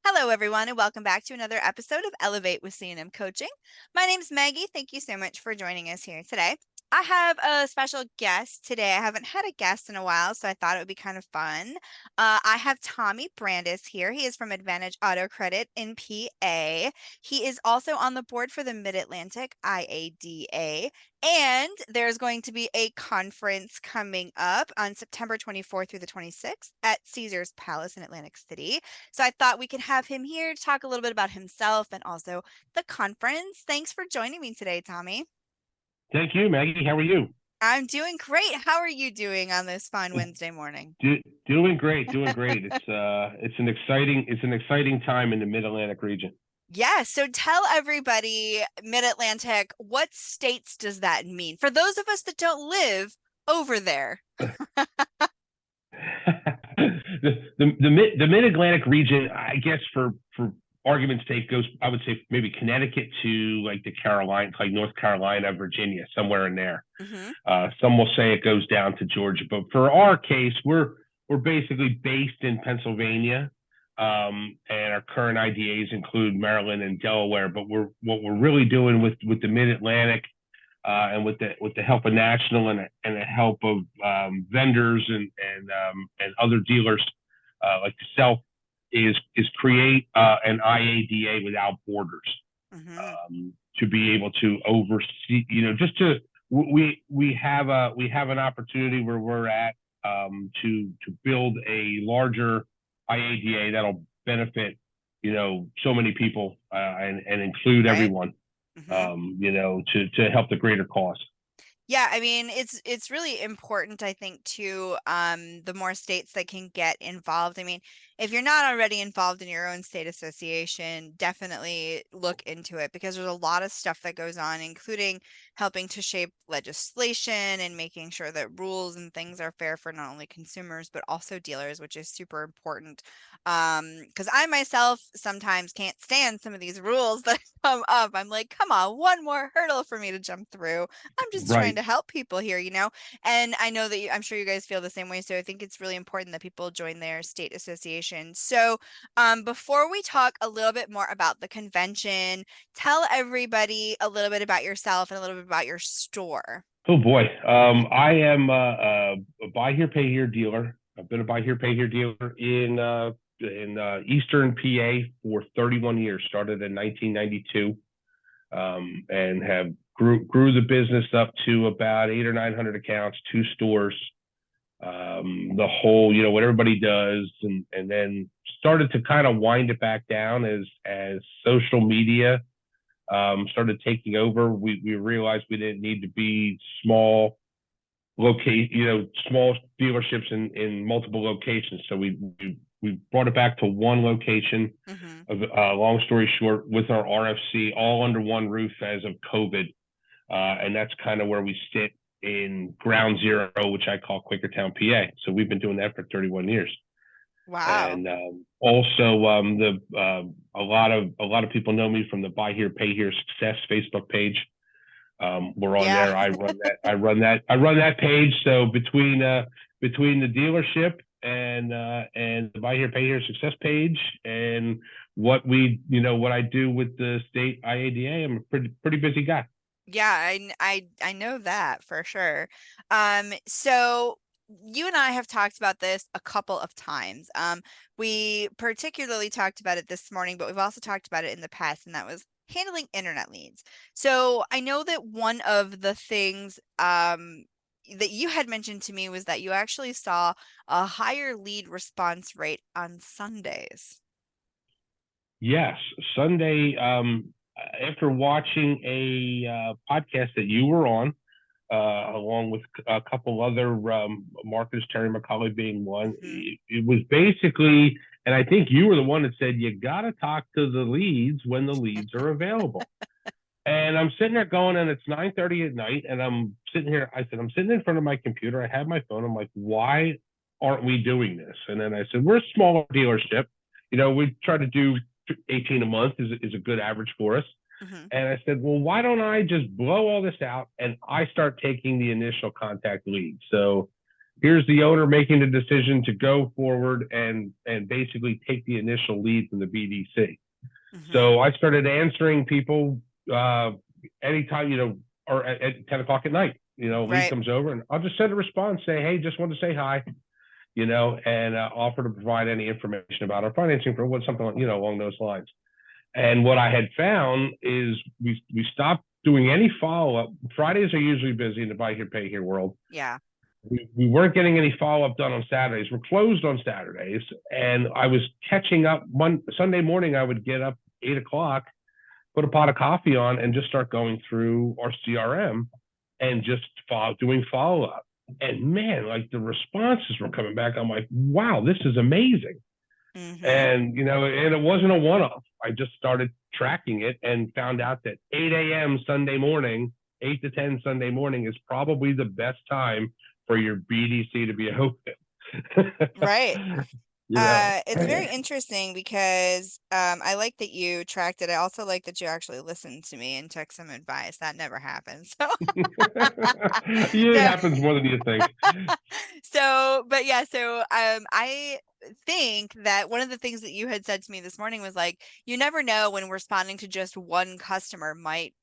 Hello, everyone, and welcome back to another episode of Elevate with C&M Coaching. My name's Maggie. Thank you so much for joining us here today. I have a special guest today. I haven't had a guest in a while, so I thought it would be kind of fun. I have Tommy Brandis here. He is from Advantage Auto Credit in PA. He is also on the board for the MidAtlantic IADA. And there's going to be a conference coming up on September 24th through the 26th at Caesars Palace in Atlantic City. So I thought we could have him here to talk a little bit about himself and also the conference. Thanks for joining me today, Tommy. Thank you, Maggie. How are you? I'm doing great. How are you doing on this fine Wednesday morning? Doing great. It's an exciting time in the Mid-Atlantic region. Yeah, so tell everybody, Mid-Atlantic, what states does that mean? For those of us that don't live over there. The Mid-Atlantic region, I guess for argument's sake, goes, I would say, maybe Connecticut to like the Carolinas, like North Carolina, Virginia, somewhere in there. Mm-hmm. Some will say it goes down to Georgia, but for our case, we're basically based in Pennsylvania, and our current IDAs include Maryland and Delaware. But what we're really doing with the Mid-Atlantic, and with the help of national and the help of vendors and other dealers like yourself, is create an IADA without borders. Mm-hmm. To be able to oversee, we have an opportunity where we're at, to build a larger IADA that'll benefit so many people, and include everyone. Mm-hmm. To help the greater cause. Yeah, I mean, it's really important, I think, too, the more states that can get involved. I mean, if you're not already involved in your own state association, definitely look into it, because there's a lot of stuff that goes on, including helping to shape legislation and making sure that rules and things are fair for not only consumers, but also dealers, which is super important. Because I myself sometimes can't stand some of these rules that come up. I'm like, come on, one more hurdle for me to jump through. I'm just trying to help people here, and I know that I'm sure you guys feel the same way. So I think it's really important that people join their state association. So before we talk a little bit more about the convention, tell everybody a little bit about yourself and a little bit about your store. Oh boy. I am a buy here, pay here dealer. I've been a buy here, pay here dealer in Eastern PA for 31 years. Started in 1992, and have grew the business up to about 800 or 900 accounts, 2 stores, the whole, what everybody does, and then started to kind of wind it back down as social media started taking over. We realized we didn't need to be small small dealerships in multiple locations. So we brought it back to one location. Mm-hmm. Long story short, with our RFC all under one roof as of COVID. And that's kind of where we sit in ground zero, which I call Quakertown, PA. So we've been doing that for 31 years. Wow. And also, a lot of people know me from the Buy Here, Pay Here Success Facebook page. We're on there. I run that page. So between the dealership and the Buy Here, Pay Here Success page, and what I do with the state IADA, I'm a pretty busy guy. Yeah, I know that for sure. So you and I have talked about this a couple of times. We particularly talked about it this morning, but we've also talked about it in the past, and that was handling internet leads. So I know that one of the things that you had mentioned to me was that you actually saw a higher lead response rate on Sundays. Yes, Sunday. After watching a podcast that you were on, along with a couple other marketers, Terry McCauley being one, mm-hmm. It was basically, and I think you were the one that said, you got to talk to the leads when the leads are available. And I'm sitting there going, and it's 9:30 at night, and I'm sitting here. I said, I'm sitting in front of my computer. I have my phone. I'm like, why aren't we doing this? And then I said, we're a smaller dealership. We try to do 18 a month is a good average for us. Mhm. And I said, well, why don't I just blow all this out and I start taking the initial contact leads? So here's the owner making the decision to go forward and basically take the initial lead from the BDC. Mhm. So I started answering people anytime, or at 10 o'clock at night. Lead Right. comes over and I'll just send a response, say, hey, just want to say hi, and offer to provide any information about our financing for what something, along those lines. And what I had found is we stopped doing any follow up. Fridays are usually busy in the buy here, pay here world. Yeah. We weren't getting any follow up done on Saturdays. We're closed on Saturdays, and I was catching up. Sunday morning, I would get up 8 o'clock, put a pot of coffee on, and just start going through our CRM and just doing follow up. And man, like the responses were coming back. I'm like, wow, this is amazing. Mhm. And it wasn't a one off. I just started tracking it and found out that 8 a.m. Sunday morning, 8 to 10 Sunday morning is probably the best time for your BDC to be open. Right. you know, It's very interesting because I like that you tracked it. I also like that you actually listened to me and took some advice. That never happens. So it no. happens more than you think. So, but yeah, so I think that one of the things that you had said to me this morning was like, you never know when responding to just one customer might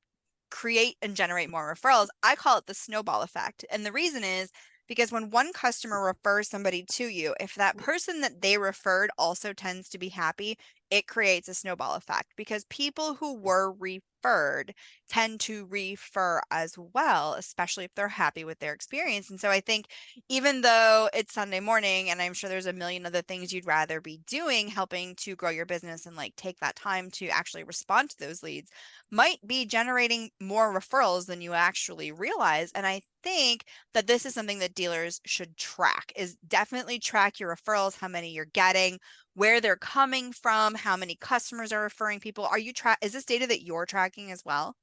create and generate more referrals. I call it the snowball effect. And the reason is because when one customer refers somebody to you, if that person that they referred also tends to be happy, it creates a snowball effect because people who were referred tend to refer as well, especially if they're happy with their experience. And so I think even though it's Sunday morning and I'm sure there's a million other things you'd rather be doing, helping to grow your business and like take that time to actually respond to those leads might be generating more referrals than you actually realize. And I think that this is something that dealers should track is definitely track your referrals, how many you're getting, where they're coming from, how many customers are referring people. Are you is this data that you're tracking as well?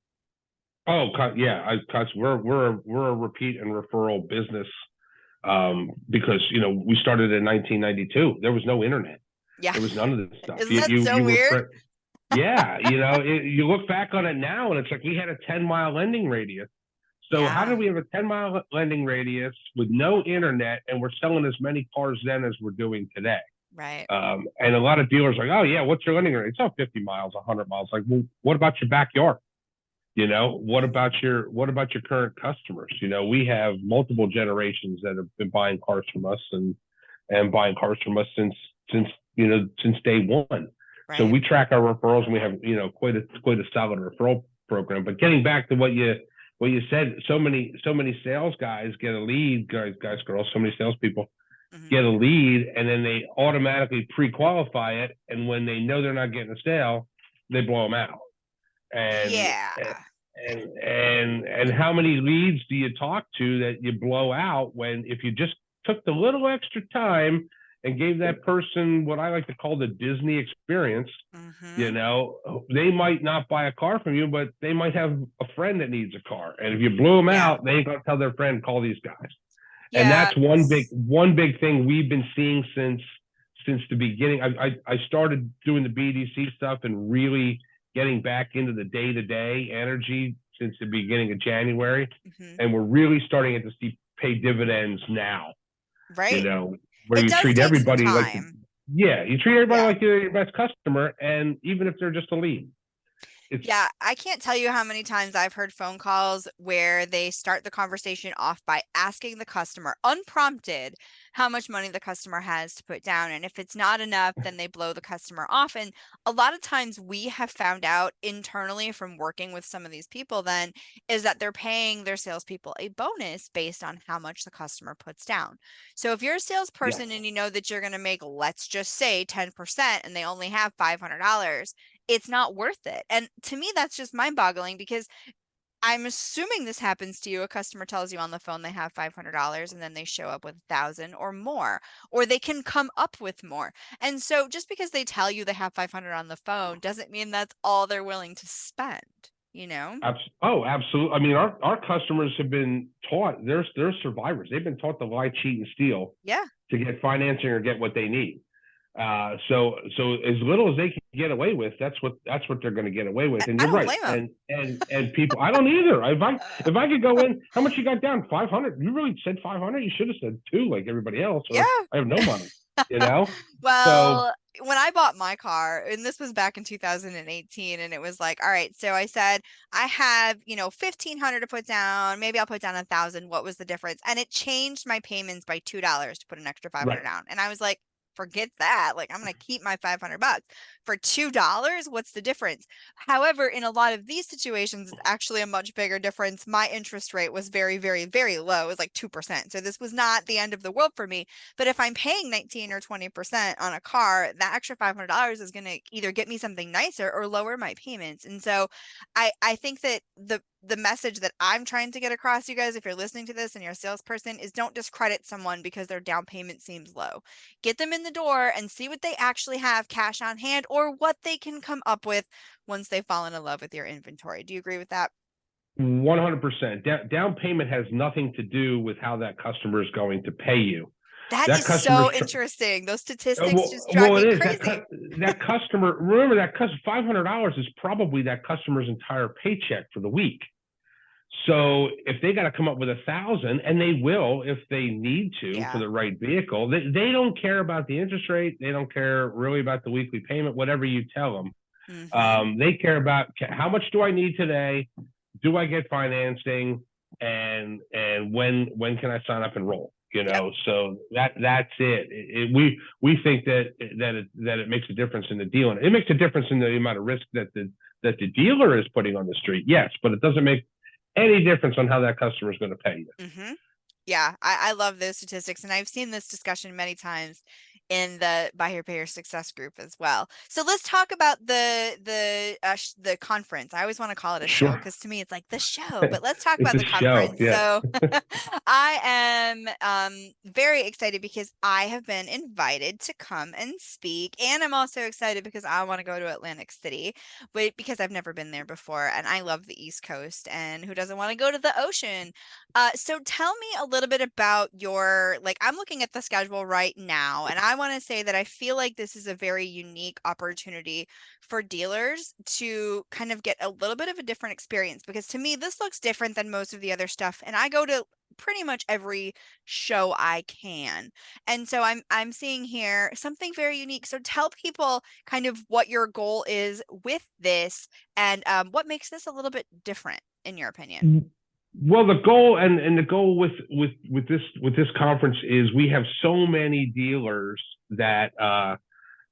Oh, yeah, cause we're a repeat and referral business, because we started in 1992. There was no internet. Yeah. There was none of this stuff. Isn't You that you so you were weird? yeah, you look back on it now, and it's like we had a 10-mile lending radius. So how did Yeah. we have a 10-mile lending radius with no internet, and we're selling as many cars then as we're doing today? Right. And a lot of dealers are like, oh yeah, what's your lending rate? It's not 50 miles, 100 miles. Like, well, what about your backyard? What Mhm. about your current customers? We have multiple generations that have been buying cars from us and buying cars from us since day one. So Right. we track our referrals, and we have quite a solid referral program. But getting back to what you said, so many sales guys get a lead, guys, girls, so many salespeople Mhm. get a lead, and then they automatically pre-qualify it, and when they know they're not getting a sale, they blow them out. And Yeah. and how many leads do you talk to that you blow out, when if you just took the little extra time and gave that person what I like to call the Disney experience? Mhm. They might not buy a car from you, but they might have a friend that needs a car, and if you blew them Yeah. out, they ain't gonna tell their friend, call these guys. And Yeah. that's one big thing we've been seeing since the beginning. I started doing the BDC stuff and really getting back into the day-to-day energy since the beginning of January, Mhm. and we're really starting to see pay dividends now. You Right. know, where It you does treat take some everybody like time. you treat everybody Yeah. like you're your best customer, and even if they're just a lead, it's Yeah, I can't tell you how many times I've heard phone calls where they start the conversation off by asking the customer, unprompted, how much money the customer has to put down. And if it's not enough, then they blow the customer off. And a lot of times we have found out internally from working with some of these people, then is that they're paying their salespeople a bonus based on how much the customer puts down. So if you're a yes, salesperson and you know that you're going to make, let's just say 10% and they only have $500, it's not worth it. And to me, that's just mind boggling because I'm assuming this happens to you. A customer tells you on the phone they have $500 and then they show up with 1,000 or more, or they can come up with more. And so just because they tell you they have 500 on the phone doesn't mean that's all they're willing to spend, you know? absolutely. I mean, our customers have been taught. They're survivors. They've been taught to lie, cheat, and steal Yeah. to get financing or get what they need. So as little as they can get away with, that's what they're going to get away with. And I you're don't right. blame them. And people, I don't either. If I could go in, how much you got down? 500. You really said 500? You should have said 2 like everybody else, or Yeah. I have no money, you know? So Well, when I bought my car, and this was back in 2018, and it was like, all right, so I said, I have, 1,500 to put down. Maybe I'll put down 1,000. What was the difference? And it changed my payments by $2 to put an extra 500 right. down. And I was like, forget that. Like, I'm going to keep my $500 for $2. What's the difference? However, in a lot of these situations, it's actually a much bigger difference. My interest rate was very, very, very low. It was like 2%. So this was not the end of the world for me. But if I'm paying 19 or 20% on a car, that extra $500 is going to either get me something nicer or lower my payments. And so I think that the message that I'm trying to get across, you guys, if you're listening to this and you're a salesperson, is don't discredit someone because their down payment seems low. Get them in the door and see what they actually have cash on hand or what they can come up with once they've fallen in love with your inventory. Do you agree with that? 100%. Down payment has nothing to do with how that customer is going to pay you. That That is so customer's interesting. Those statistics just drive well, me it is crazy. that customer. Remember that $500 is probably that customer's entire paycheck for the week. So if they got to come up with 1,000, and they will if they need to for the right vehicle, they don't care about the interest rate. They don't care really about the weekly payment, whatever you tell them. Mm-hmm. They care about how much do I need today? Do I get financing? And when can I sign up and roll? So that's it. We think that it makes a difference in the deal, and it makes a difference in the amount of risk that the dealer is putting on the street. Yes, but it doesn't make any difference on how that customer is going to pay you. Mm-hmm. Yeah, I love those statistics, and I've seen this discussion many times in the Buy Here Pay Here Success group as well. So let's talk about the conference. I always want to call it a show because to me it's like the show, but let's talk It's about a the show, conference. yeah. So I am very excited because I have been invited to come and speak, and I'm also excited because I want to go to Atlantic City, but because I've never been there before, and I love the East Coast, and who doesn't want to go to the ocean? So tell me a little bit about I'm looking at the schedule right now, and I want to say that I feel like this is a very unique opportunity for dealers to kind of get a little bit of a different experience, because to me, this looks different than most of the other stuff. And I go to pretty much every show I can. And so I'm seeing here something very unique. So tell people kind of what your goal is with this, and what makes this a little bit different in your opinion. Well, the goal and the goal with this conference is we have so many dealers that are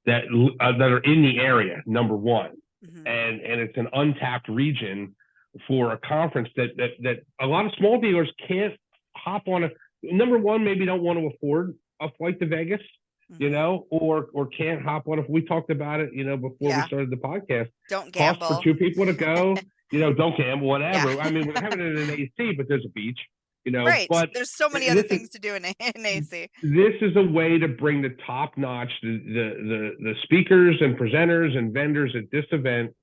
in the area. Number one, Mm-hmm. and it's an untapped region for a conference that a lot of small dealers can't hop on. Number one, maybe don't want to afford a flight to Vegas, Mm-hmm. or can't hop on. If we talked about it, before we started the podcast, Don't cost for gamble. 2 people to go. Don't gamble, whatever. Yeah. I mean, we're having it in AC, but there's a beach, Right. but There's so many other things to do in AC. this is a way to bring the top notch. The speakers and presenters and vendors at this event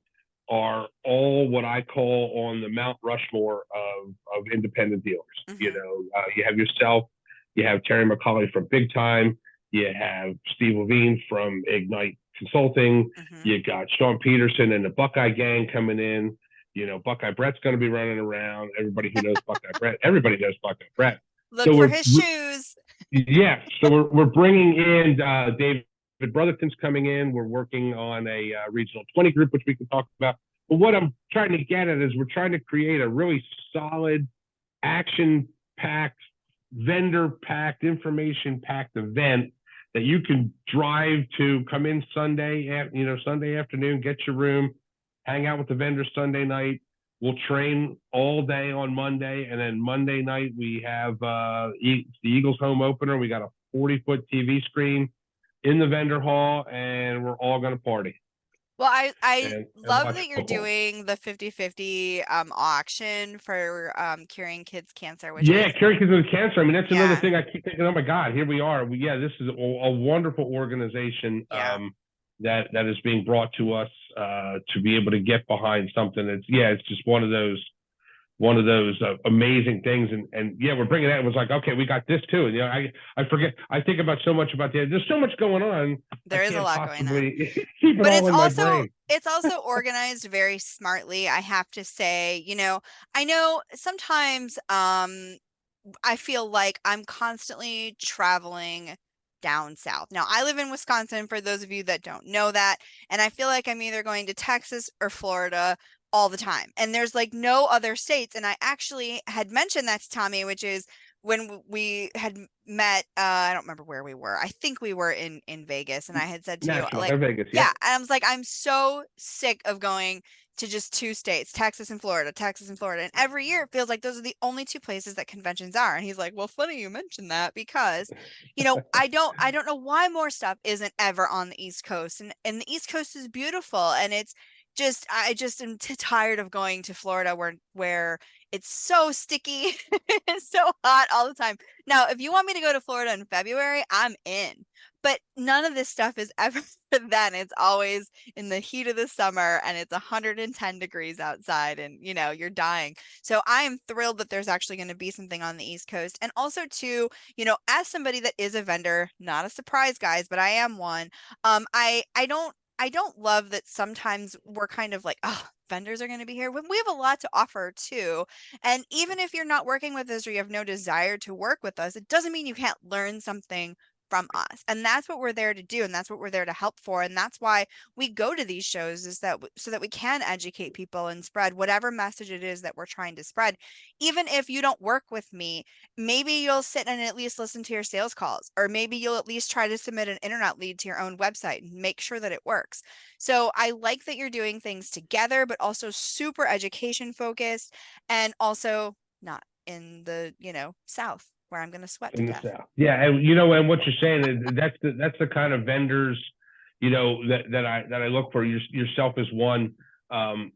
are all what I call on the Mount Rushmore of independent dealers. Mm-hmm. You have yourself, you have Terry McCauley from Big Time, you have Steve Levine from Ignite Consulting, Mm-hmm. you got Sean Peterson and the Buckeye Gang coming in. Buckeye Brett's going to be running around. Everybody who knows Buckeye Brett, everybody knows Buckeye Brett. Look for his shoes. Yeah, so we're bringing in David Brotherton's coming in. We're working on a regional 20 group, which we can talk about. But what I'm trying to get at is we're trying to create a really solid, action-packed, vendor-packed, information-packed event that you can drive to, come in Sunday afternoon, get your room, hang out with the vendors Sunday night. We'll train all day on Monday, and then Monday night we have the Eagles home opener. We got a 40-foot TV screen in the vendor hall, and we're all going to party. Well, I love that you're football. Doing the 50/50 auction for curing kids cancer, curing kids with cancer. I mean, that's another thing I keep thinking, oh my God, here we are. This is a wonderful organization that is being brought to us to be able to get behind something that's it's just one of those one of those amazing things. And yeah, we're bringing that. It was like, okay, we got this too. And I forget. I think about so much about there's so much going on. I There is a can't lot going on. possibly keep it But all in my brain. it's also organized very smartly, I have to say. I know sometimes I feel like I'm constantly traveling down south. Now, I live in Wisconsin, for those of you that don't know that, and I feel like I'm either going to Texas or Florida all the time. And there's like no other states. And I actually had mentioned that to Tommy, which is when we had met, I don't remember where we were. I think we were in Vegas, and I had said to you, National, like, Vegas, yeah, yep. and I was like, I'm so sick of going to just two states, Texas and Florida, Texas and Florida. And every year it feels like those are the only two places that conventions are. And he's like, well, funny you mentioned that, because, I don't know why more stuff isn't ever on the East Coast. And the East Coast is beautiful. And it's just, I just am tired of going to Florida where it's so sticky. It's so hot all the time. Now, if you want me to go to Florida in February, I'm in. But none of this stuff is ever then. It's always in the heat of the summer, and it's 110 degrees outside, and you're dying. So I am thrilled that there's actually going to be something on the East Coast. And also too, as somebody that is a vendor, not a surprise, guys, but I am one. I don't love that sometimes we're kind of like, oh, vendors are going to be here when we have a lot to offer too. And even if you're not working with us or you have no desire to work with us, it doesn't mean you can't learn something from us. And that's what we're there to do, and that's what we're there to help for. And that's why we go to these shows, is that so that we can educate people and spread whatever message it is that we're trying to spread. Even if you don't work with me, maybe you'll sit and at least listen to your sales calls, or maybe you'll at least try to submit an internet lead to your own website and make sure that it works. So I like that you're doing things together, but also super education focused, and also not in the South, where I'm going to sweat to In the death. South. Yeah, and and what you're saying, that's the kind of vendors, that I look for. Yourself as one,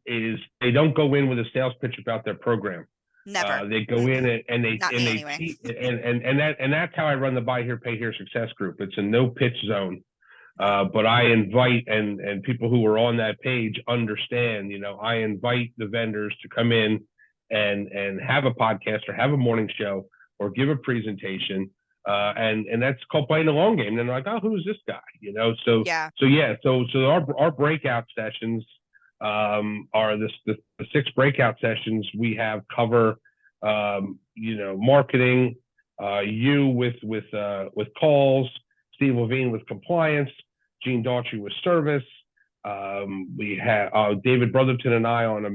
is they don't go in with a sales pitch about their program. Never. They go in Mm-mm. and they Not and me they anyway. and that's how I run the Buy Here Pay Here Success Group. It's a no pitch zone. But I invite, and people who are on that page understand, I invite the vendors to come in and have a podcast or have a morning show or give a presentation. And that's called playing the long game. And they're like, oh, who's this guy? Yeah. So our breakout sessions are the 6 breakout sessions we have cover, marketing, you with calls, Steve Levine with compliance, Gene Daughtry with service. We have David Brotherton and I on a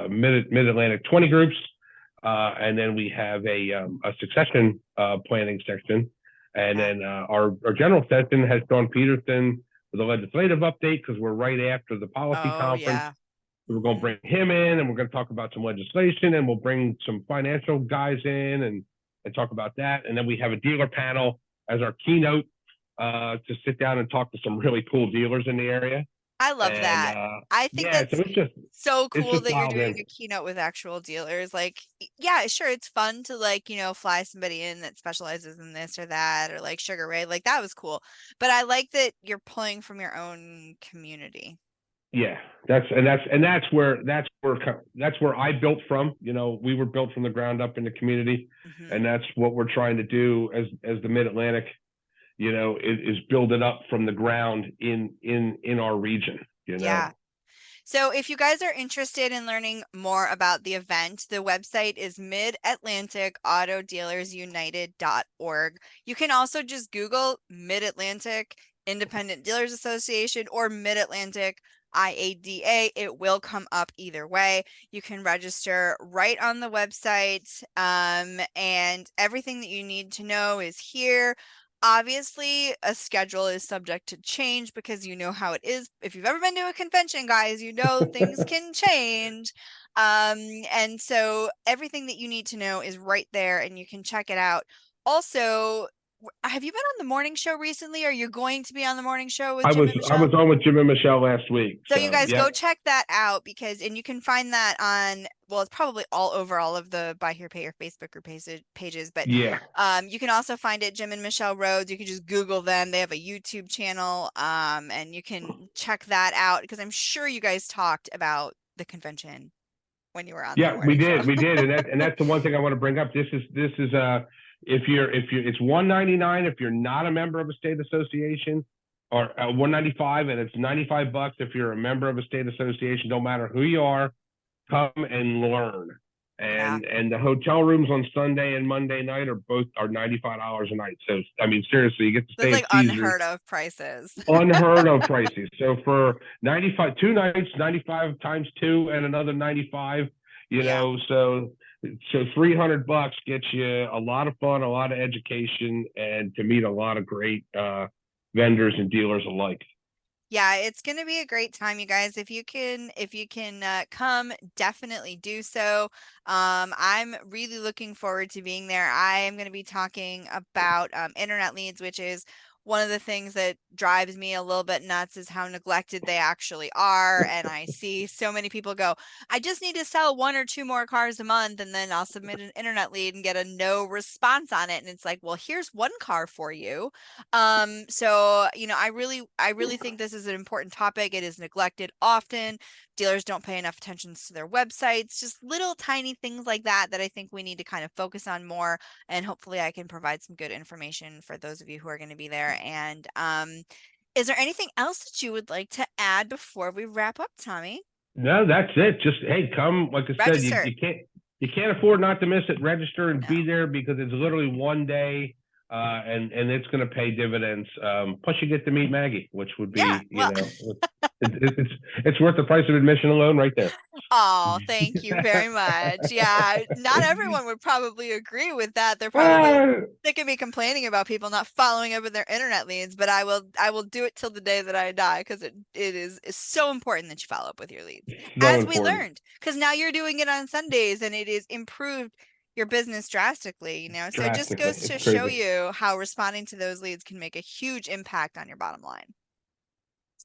MidAtlantic 20 groups. And then we have a succession planning section. And then our general session has Don Peterson with a legislative update, because we're right after the policy conference. Yeah. So we're going to bring him in, and we're going to talk about some legislation, and we'll bring some financial guys in and talk about that. And then we have a dealer panel as our keynote, to sit down and talk to some really cool dealers in the area. I love And that. I think yeah, so that's so it's cool just that you're dialed doing in. a keynote with actual dealers. Like, yeah, sure, it's fun to like, fly somebody in that specializes in this or that, or like Sugar Ray. Like, that was cool. But I like that you're pulling from your own community. Yeah, that's where I built from. We were built from the ground up in the community, Mm-hmm. and that's what we're trying to do as the MidAtlantic. Is build it up from the ground in our region. Yeah. So if you guys are interested in learning more about the event, the website is midatlanticautodealersunited.org. You can also just Google Mid-Atlantic Independent Dealers Association or Mid-Atlantic IADA. It will come up either way. You can register right on the website, and everything that you need to know is here. Obviously, a schedule is subject to change, because you know how it is. If you've ever been to a convention, guys, things can change. And so everything that you need to know is right there, and you can check it out. Also, have you been on the morning show recently? Are you going to be on the morning show with I Jim was and I Michelle? was on with Jim and Michelle last week. So you So guys yeah, go check that out, and you can find that on, well, it's probably all over all of the Buy Here Pay Your Facebook group pages, but yeah. you can also find it, Jim and Michelle Rhodes. You can just Google them. They have a YouTube channel, and you can check that out, because I'm sure you guys talked about the convention. when you were on the Yeah, we morning show. did, and that's the one thing I want to bring up. This is if you're it's 199 if you're not a member of a state association, or 195, and it's $95 if you're a member of a state association. Don't matter who you are, come and learn. Yeah. And the hotel rooms on Sunday and Monday night are $95 a night. So I mean, seriously, you get to That's stay at like Caesars. unheard of prices. Unheard of prices. So for 95, 2 nights, 95 times two, and another 95. Yeah. So $300 gets you a lot of fun, a lot of education, and to meet a lot of great vendors and dealers alike. Yeah, it's going to be a great time, you guys. If you can come, definitely do so. I'm really looking forward to being there. I am going to be talking about internet leads, which is one of the things that drives me a little bit nuts is how neglected they actually are. And I see so many people go, I just need to sell one or two more cars a month, and then I'll submit an internet lead and get a no response on it. And it's like, well, here's one car for you. So I really think this is an important topic. It is neglected often. Dealers don't pay enough attention to their websites, just little tiny things like that that I think we need to kind of focus on more. And hopefully I can provide some good information for those of you who are going to be there. And is there anything else that you would like to add before we wrap up, Tommy? No, that's it. Just hey, come. Like I said, Register. you can't afford not to miss it. Register and No. be there because it's literally one day, and it's going to pay dividends. Plus, you get to meet Maggie, which would Yeah. be Well, it's worth the price of admission alone, right there. oh, thank you very much. Yeah, not everyone would probably agree with that. They're probably Ah, sick of me complaining about people not following up with their internet leads, but I will do it till the day that I die because it is so important that you follow up with your leads. so As we important. learned, because now you're doing it on Sundays and it is improved your business drastically. So it just Drastically, goes it's to show crazy you how responding to those leads can make a huge impact on your bottom line.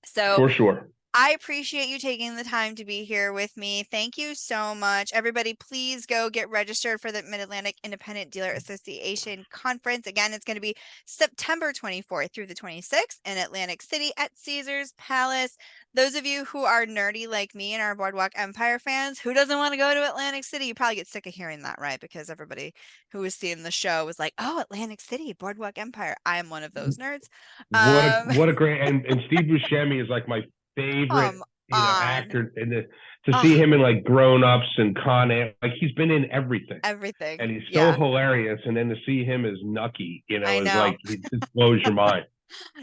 So for sure. I appreciate you taking the time to be here with me. Thank you so much. Everybody, please go get registered for the Mid-Atlantic Independent Dealer Association Conference. Again, it's going to be September 24th through the 26th in Atlantic City at Caesars Palace. Those of you who are nerdy like me and are Boardwalk Empire fans, who doesn't want to go to Atlantic City? You probably get sick of hearing that, right? Because everybody who was seeing the show was like, oh, Atlantic City, Boardwalk Empire. I am one of those nerds. Um, What a great and Steve Buscemi is like my favorite, come on. actor, and to see Oh, him in like Grown Ups and Con Air, like he's been in everything, everything. and he's so Yeah, hilarious. And then to see him as Nucky, I is know. like it just blows your mind.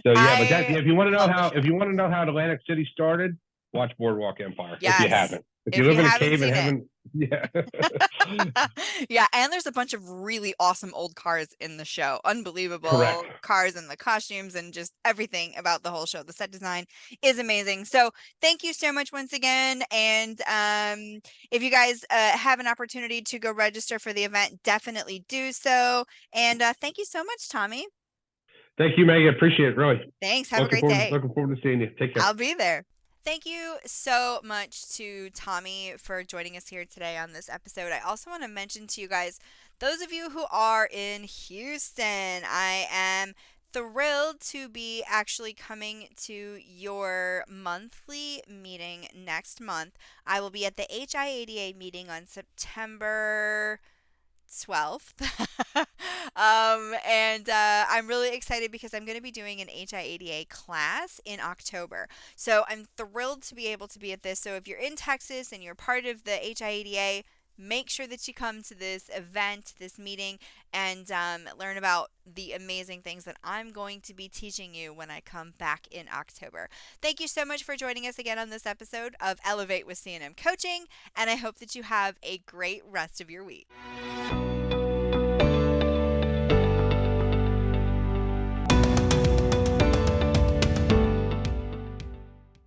So yeah, but I if you want to know love the how show. Atlantic City started, watch Boardwalk Empire if you Yes. haven't. If you If live you in a haven't cave and seen it. haven't, yeah, Yeah, and there's a bunch of really awesome old cars in the show. correct. Unbelievable cars and the costumes and just everything about the whole show. The set design is amazing. So thank you so much once again. And if you guys have an opportunity to go register for the event, definitely do so. And thank you so much, Tommy. Thank you, Maggie. I appreciate it. Really Thanks. Have a great day. looking forward to seeing you. Take care. I'll be there. Thank you so much to Tommy for joining us here today on this episode. I also want to mention to you guys, those of you who are in Houston, I am thrilled to be actually coming to your monthly meeting next month. I will be at the HIADA meeting on September 12th. And I'm really excited because I'm going to be doing an HIADA class in October. So I'm thrilled to be able to be at this. So if you're in Texas and you're part of the HIADA, make sure that you come to this event, this meeting, and learn about the amazing things that I'm going to be teaching you when I come back in October. Thank you so much for joining us again on this episode of Elevate with C&M Coaching, and I hope that you have a great rest of your week.